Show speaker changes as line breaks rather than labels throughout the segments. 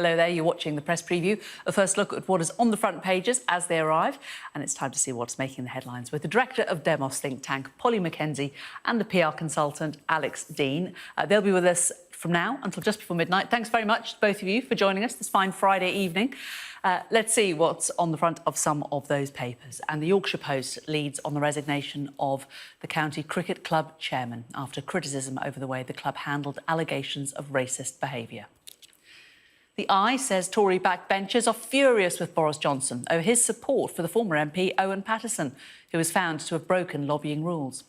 Hello there, you're watching the press preview. A first look at what is on the front pages as they arrive. And it's time to see what's making the headlines with the director of Demos think tank, Mackenzie, and the PR consultant, Deane. They'll be with us from now until just before midnight. Thanks very much, both of you, for joining us this fine Friday evening. Let's see what's on the front of some of those papers. And the Yorkshire Post leads on the resignation of the county cricket club chairman after criticism over the way the club handled allegations of racist behaviour. The Eye says Tory backbenchers are furious with Boris Johnson over his support for the former MP Owen Paterson, who was found to have broken lobbying rules.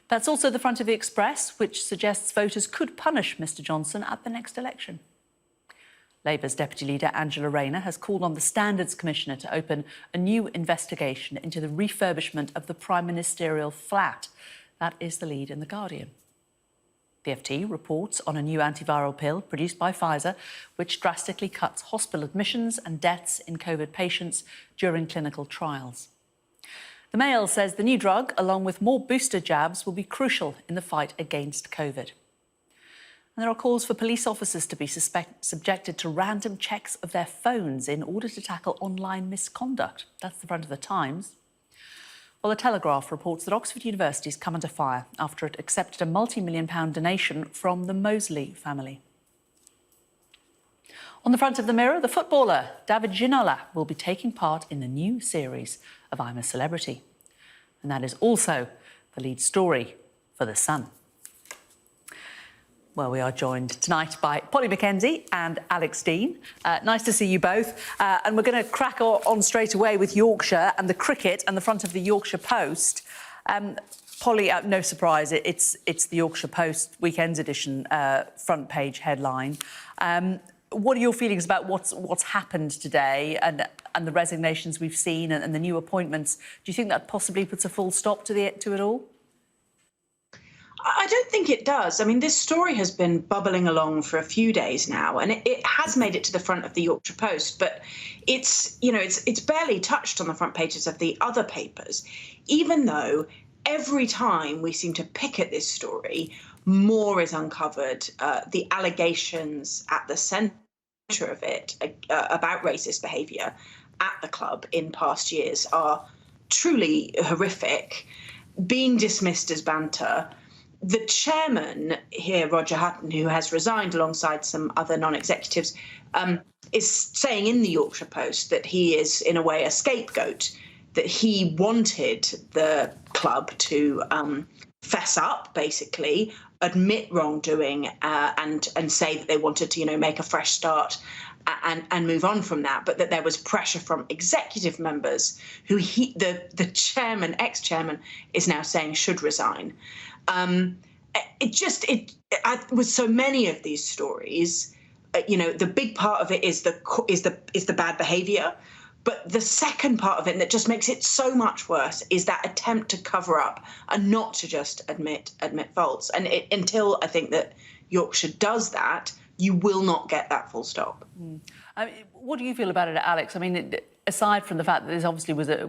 That's also the front of the Express, which suggests voters could punish Mr Johnson at the next election. Labour's Deputy Leader Angela Rayner has called on the Standards Commissioner to open a new investigation into the refurbishment of the Prime Ministerial flat. That is the lead in The Guardian. The FT reports on a new antiviral pill produced by Pfizer, which drastically cuts hospital admissions and deaths in COVID patients during clinical trials. The Mail says the new drug, along with more booster jabs, will be crucial in the fight against COVID. And there are calls for police officers to be subjected to random checks of their phones in order to tackle online misconduct. That's the front of the Times. Well, the Telegraph reports that Oxford University's come under fire after it accepted a multi-million-pound donation from the Mosley family. On the front of the Mirror, the footballer David Ginola will be taking part in the new series of I'm a Celebrity. And that is also the lead story for The Sun. Well, we are joined tonight by Mackenzie and Deane. Nice to see you both. And we're going to crack on straight away with Yorkshire and the cricket and the front of the Yorkshire Post. Polly, no surprise, it's the Yorkshire Post weekend's edition front page headline. What are your feelings about what's happened today and the resignations we've seen and the new appointments? Do you think that possibly puts a full stop to it all?
I don't think it does. I mean, this story has been bubbling along for a few days now, and it has made it to the front of the Yorkshire Post, but it's barely touched on the front pages of the other papers, even though every time we seem to pick at this story, more is uncovered. The allegations at the centre of it about racist behaviour at the club in past years are truly horrific, being dismissed as banter. The chairman here, Roger Hutton, who has resigned alongside some other non-executives, is saying in the Yorkshire Post that he is, in a way, a scapegoat, that he wanted the club to fess up, basically, admit wrongdoing and say that they wanted to, make a fresh start and move on from that, but that there was pressure from executive members who the chairman, ex-chairman, is now saying should resign. With so many of these stories, the big part of it is the bad behaviour, but the second part of it, and that just makes it so much worse, is that attempt to cover up and not to just admit faults. And until I think that Yorkshire does that, you will not get that full stop.
I mean, what do you feel about it, Alex? I mean, aside from the fact that this obviously was a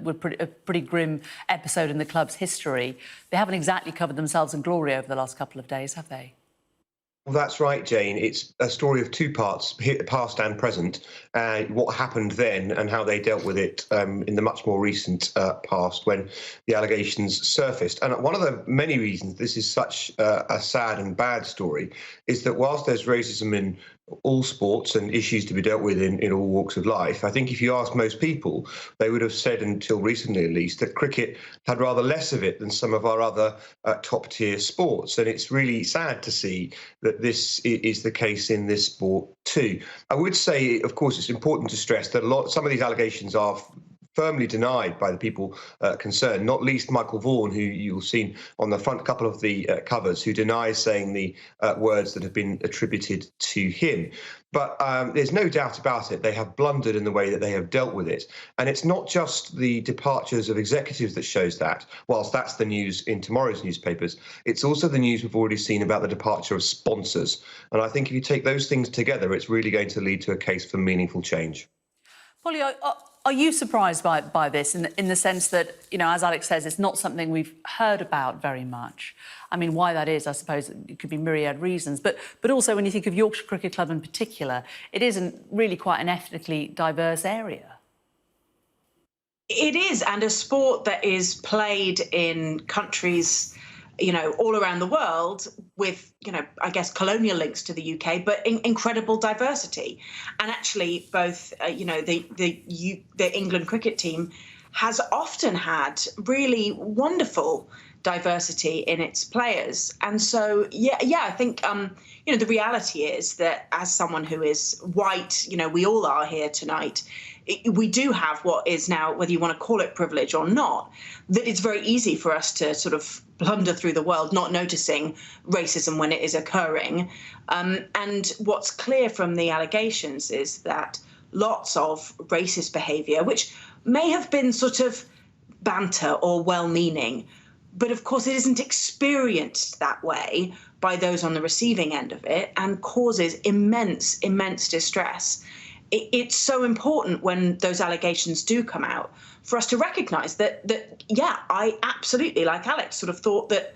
pretty grim episode in the club's history, they haven't exactly covered themselves in glory over the last couple of days, have they?
Well, that's right, Jane. It's a story of two parts, past and present, what happened then and how they dealt with it in the much more recent past when the allegations surfaced. And one of the many reasons this is such a sad and bad story is that whilst there's racism in all sports and issues to be dealt with in all walks of life, I think if you ask most people, they would have said, until recently at least, that cricket had rather less of it than some of our other top-tier sports. And it's really sad to see that this is the case in this sport too. I would say, of course, it's important to stress that some of these allegations are firmly denied by the people concerned, not least Michael Vaughan, who you'll see on the front couple of the covers, who denies saying the words that have been attributed to him. But there's no doubt about it. They have blundered in the way that they have dealt with it. And it's not just the departures of executives that shows that, whilst that's the news in tomorrow's newspapers. It's also the news we've already seen about the departure of sponsors. And I think if you take those things together, it's really going to lead to a case for meaningful change.
Polly, Are you surprised by this in the sense that, you know, as Alex says, it's not something we've heard about very much? I mean, why that is, I suppose, it could be myriad reasons. But also, when you think of Yorkshire Cricket Club in particular, it isn't really quite an ethnically diverse area.
It is, and a sport that is played in countries, you know, all around the world with, you know, I guess colonial links to the UK, but incredible diversity. And actually, both, you know, the England cricket team has often had really wonderful diversity in its players. And so, yeah, I think, you know, the reality is that as someone who is white, you know, we all are here tonight, we do have what is now, whether you want to call it privilege or not, that it's very easy for us to sort of blunder through the world, not noticing racism when it is occurring. And what's clear from the allegations is that lots of racist behaviour, which may have been sort of banter or well-meaning, but of course it isn't experienced that way by those on the receiving end of it, and causes immense distress. It's so important when those allegations do come out for us to recognise that, yeah, I absolutely, like Alex, sort of thought that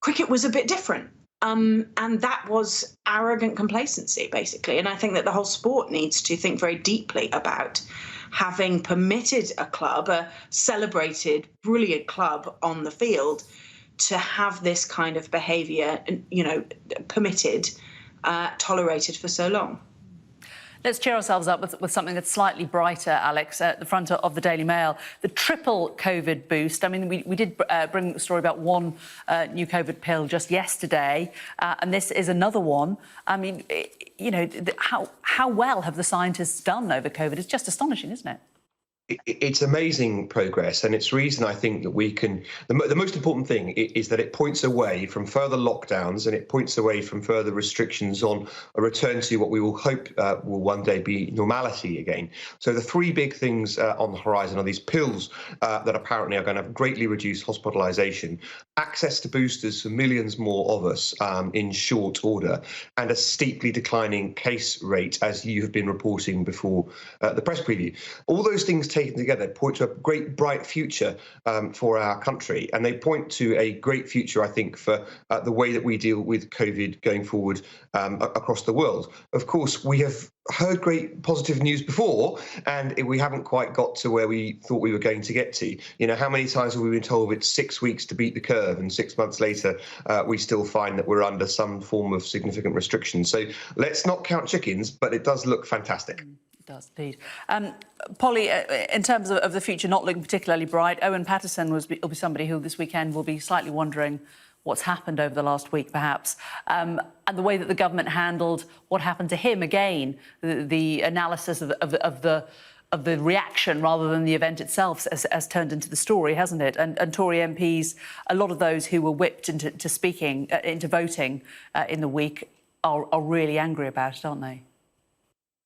cricket was a bit different. And that was arrogant complacency, basically. And I think that the whole sport needs to think very deeply about having permitted a club, a celebrated, brilliant club on the field, to have this kind of behaviour, you know, permitted, tolerated for so long.
Let's cheer ourselves up with something that's slightly brighter, Alex, at the front of the Daily Mail. The triple COVID boost. I mean, we did bring a story about one new COVID pill just yesterday, and this is another one. I mean, you know, how well have the scientists done over COVID? It's just astonishing, isn't it?
It's amazing progress, and it's reason I think that we can. The most important thing is that it points away from further lockdowns, and it points away from further restrictions on a return to what we will hope will one day be normality again. So the three big things on the horizon are these pills that apparently are going to greatly reduce hospitalisation, access to boosters for millions more of us in short order, and a steeply declining case rate, as you have been reporting before the press preview. All those things taken together point to a great bright future for our country, and they point to a great future, I think, for the way that we deal with COVID going forward across the world. Of course, we have heard great positive news before, and we haven't quite got to where we thought we were going to get to. You know, how many times have we been told it's 6 weeks to beat the curve, and 6 months later we still find that we're under some form of significant restriction? So let's not count chickens, but it does look fantastic.
It does indeed. Polly, in terms of the future not looking particularly bright, Owen Paterson will be somebody who this weekend will be slightly wondering what's happened over the last week, perhaps, and the way that the government handled what happened to him. Again, the analysis of the reaction rather than the event itself has turned into the story, hasn't it? And Tory MPs, a lot of those who were whipped into voting in the week, are really angry about it, aren't they?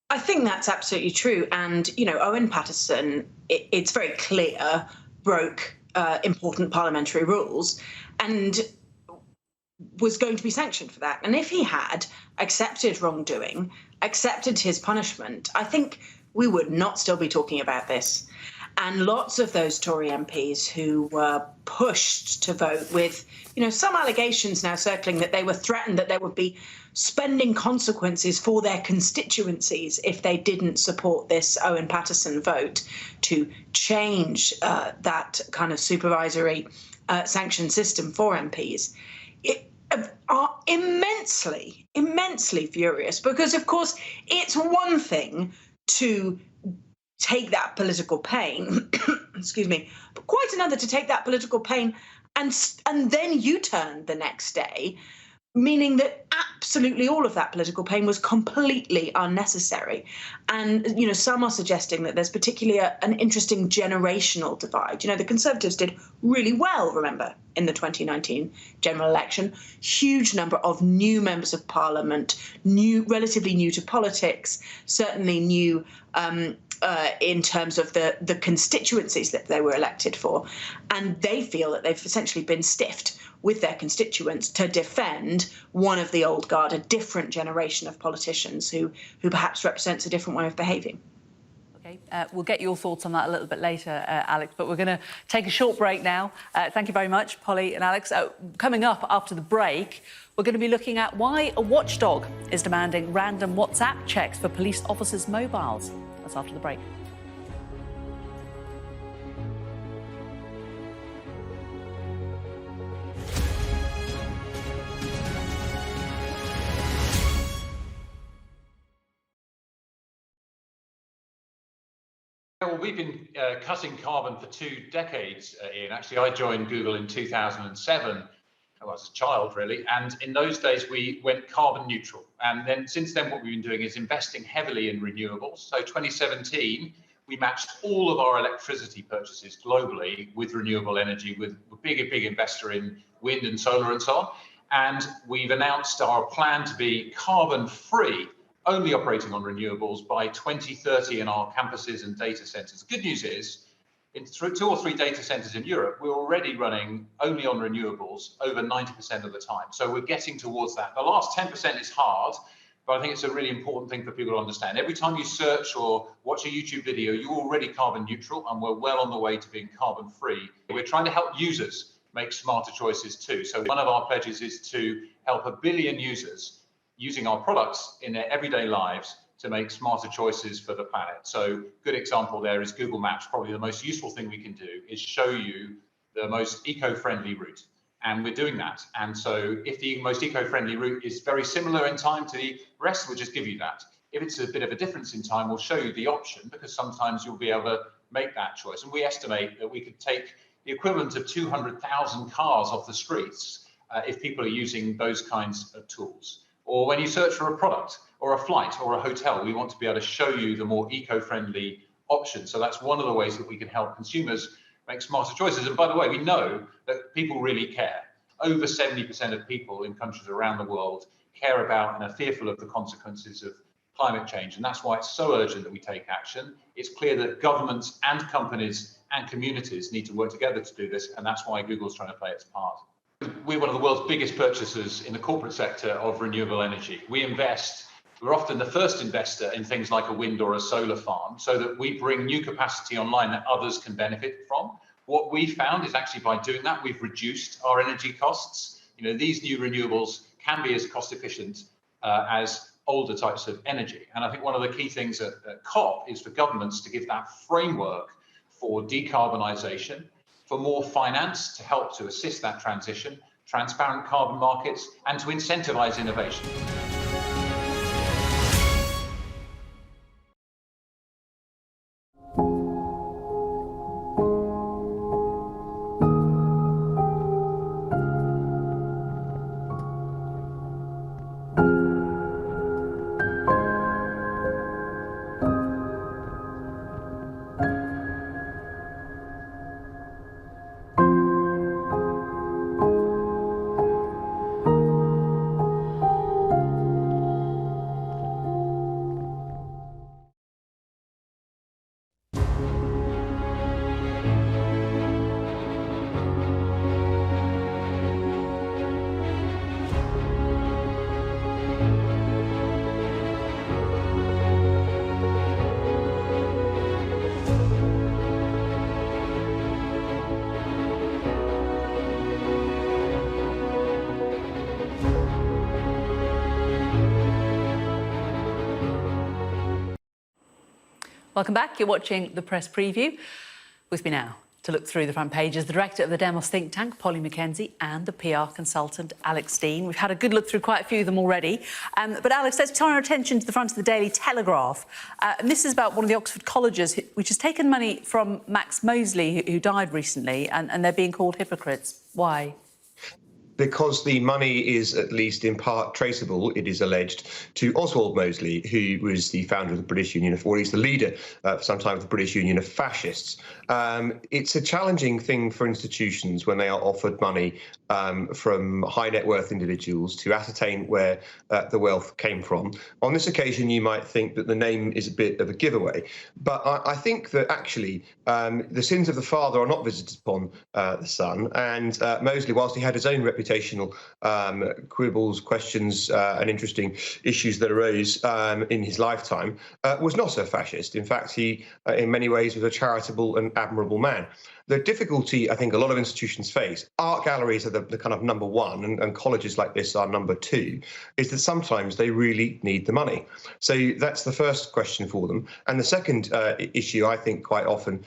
I think that's absolutely true. And, you know, Owen Paterson, it's very clear, broke important parliamentary rules and was going to be sanctioned for that. And if he had accepted wrongdoing, accepted his punishment, I think we would not still be talking about this. And lots of those Tory MPs who were pushed to vote with, you know, some allegations now circling that they were threatened that there would be spending consequences for their constituencies if they didn't support this Owen Paterson vote to change that kind of supervisory sanction system for MPs, are immensely furious, because, of course, it's one thing to take that political pain, excuse me, but quite another to take that political pain and then U-turn the next day, meaning that absolutely all of that political pain was completely unnecessary. And, you know, some are suggesting that there's particularly an interesting generational divide. You know, the Conservatives did really well, remember, in the 2019 general election. Huge number of new members of Parliament, relatively new to politics, certainly new in terms of the constituencies that they were elected for. And they feel that they've essentially been stiffed with their constituents to defend one of the old guard, a different generation of politicians who perhaps represents a different way of behaving.
OK, we'll get your thoughts on that a little bit later, Alex, but we're going to take a short break now. Thank you very much, Polly and Alex. Coming up after the break, we're going to be looking at why a watchdog is demanding random WhatsApp checks for police officers' mobiles. That's after the break.
Well, we've been cutting carbon for 2 decades, Ian. Actually, I joined Google in 2007. I was a child, really. And in those days, we went carbon neutral. And then since then, what we've been doing is investing heavily in renewables. So 2017, we matched all of our electricity purchases globally with renewable energy, with a big investor in wind and solar and so on. And we've announced our plan to be carbon free, only operating on renewables by 2030 in our campuses and data centres. The good news is, in 2 or 3 data centres in Europe, we're already running only on renewables over 90% of the time. So we're getting towards that. The last 10% is hard, but I think it's a really important thing for people to understand. Every time you search or watch a YouTube video, you're already carbon neutral, and we're well on the way to being carbon free. We're trying to help users make smarter choices too. So one of our pledges is to help 1 billion users using our products in their everyday lives to make smarter choices for the planet. So good example there is Google Maps. Probably the most useful thing we can do is show you the most eco-friendly route. And we're doing that. And so if the most eco-friendly route is very similar in time to the rest, we'll just give you that. If it's a bit of a difference in time, we'll show you the option, because sometimes you'll be able to make that choice. And we estimate that we could take the equivalent of 200,000 cars off the streets if people are using those kinds of tools. Or when you search for a product or a flight or a hotel, we want to be able to show you the more eco-friendly option. So that's one of the ways that we can help consumers make smarter choices. And by the way, we know that people really care. Over 70% of people in countries around the world care about and are fearful of the consequences of climate change. And that's why it's so urgent that we take action. It's clear that governments and companies and communities need to work together to do this. And that's why Google's trying to play its part. We're one of the world's biggest purchasers in the corporate sector of renewable energy. We're often the first investor in things like a wind or a solar farm, so that we bring new capacity online that others can benefit from. What we found is actually by doing that, we've reduced our energy costs. You know, these new renewables can be as cost efficient as older types of energy. And I think one of the key things at COP is for governments to give that framework for decarbonisation, for more finance to help to assist that transition, transparent carbon markets, and to incentivise innovation.
Welcome back. You're watching the press preview. With me now to look through the front pages, the director of the Demos think tank, Polly Mackenzie, and the PR consultant, Alex Deane. We've had a good look through quite a few of them already. But Alex, let's turn our attention to the front of the Daily Telegraph. And this is about one of the Oxford colleges, which has taken money from Max Mosley, who died recently, and they're being called hypocrites. Why?
Because the money is at least in part traceable, it is alleged, to Oswald Mosley, who was the founder of the British Union, or he's the leader for some time of the British Union of Fascists. It's a challenging thing for institutions when they are offered money from high net worth individuals to ascertain where the wealth came from. On this occasion, you might think that the name is a bit of a giveaway, but I think that actually the sins of the father are not visited upon the son, and Mosley, whilst he had his own reputation reputational quibbles, questions, and interesting issues that arose in his lifetime, was not a fascist. In fact, he, in many ways, was a charitable and admirable man. The difficulty I think a lot of institutions face, art galleries are the kind of number one, and colleges like this are number two, is that sometimes they really need the money. So that's the first question for them. And the second issue I think quite often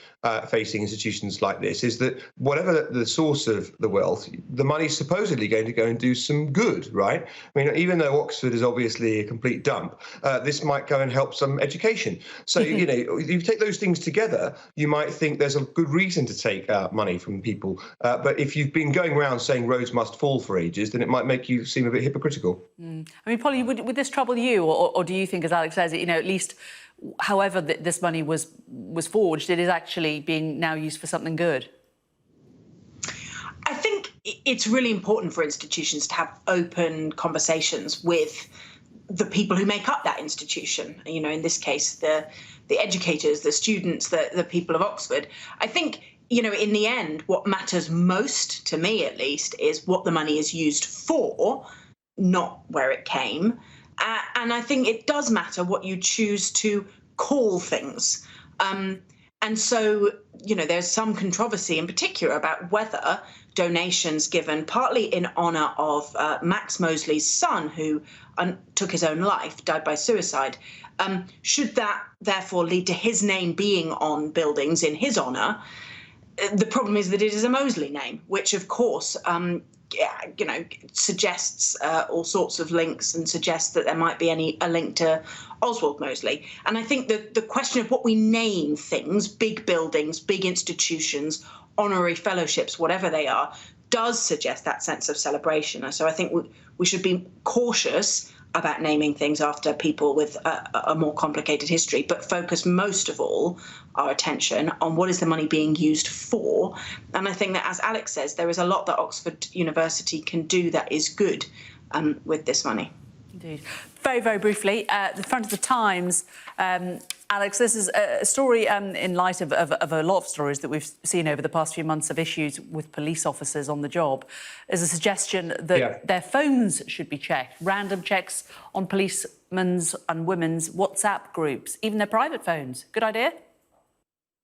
facing institutions like this is that whatever the source of the wealth, the money's supposedly going to go and do some good, right? I mean, even though Oxford is obviously a complete dump, this might go and help some education. So, you know, if you take those things together, you might think there's a good reason to take money from people. But if you've been going around saying roads must fall for ages, then it might make you seem a bit hypocritical.
I mean, Polly, would this trouble you, or do you think, as Alex says, you know, at least however this money was forged, it is actually being now used for something good?
I think it's really important for institutions to have open conversations with the people who make up that institution. You know, in this case, the educators, the students, the people of Oxford. I think, you know, in the end, what matters most, to me at least, is what the money is used for, not where it came. And I think it does matter what you choose to call things. And so, you know, there's some controversy in particular about whether donations given partly in honour of Max Mosley's son, who took his own life, died by suicide, should that therefore lead to his name being on buildings in his honour? The problem is that it is a Mosley name, which, of course, you know, suggests all sorts of links and suggests that there might be a link to Oswald Mosley. And I think that the question of what we name things, big buildings, big institutions, honorary fellowships, whatever they are, does suggest that sense of celebration. So I think we should be cautious about naming things after people with a more complicated history, but focus most of all our attention on what is the money being used for. And I think that, as Alex says, there is a lot that Oxford University can do that is good with this money.
Indeed. Very, very briefly, the front of the Times, Alex, this is a story in light of a lot of stories that we've seen over the past few months of issues with police officers on the job. There's a suggestion that their phones should be checked, random checks on policemen's and women's WhatsApp groups, even their private phones. Good idea?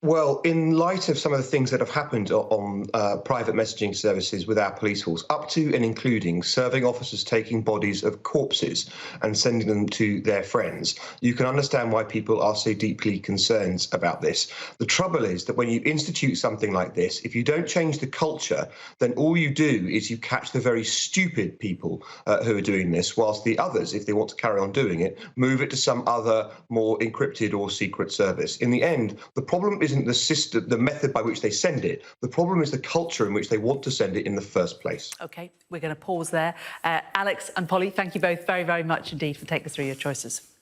Well, in light of some of the things that have happened on private messaging services with our police force, up to and including serving officers taking bodies of corpses and sending them to their friends, you can understand why people are so deeply concerned about this. The trouble is that when you institute something like this, if you don't change the culture, then all you do is you catch the very stupid people who are doing this, whilst the others, if they want to carry on doing it, move it to some other more encrypted or secret service. In the end, the problem isn't the system, the method by which they send it. The problem is the culture in which they want to send it in the first place.
OK, we're going to pause there. Alex and Polly, thank you both very, very much indeed for taking us through your choices.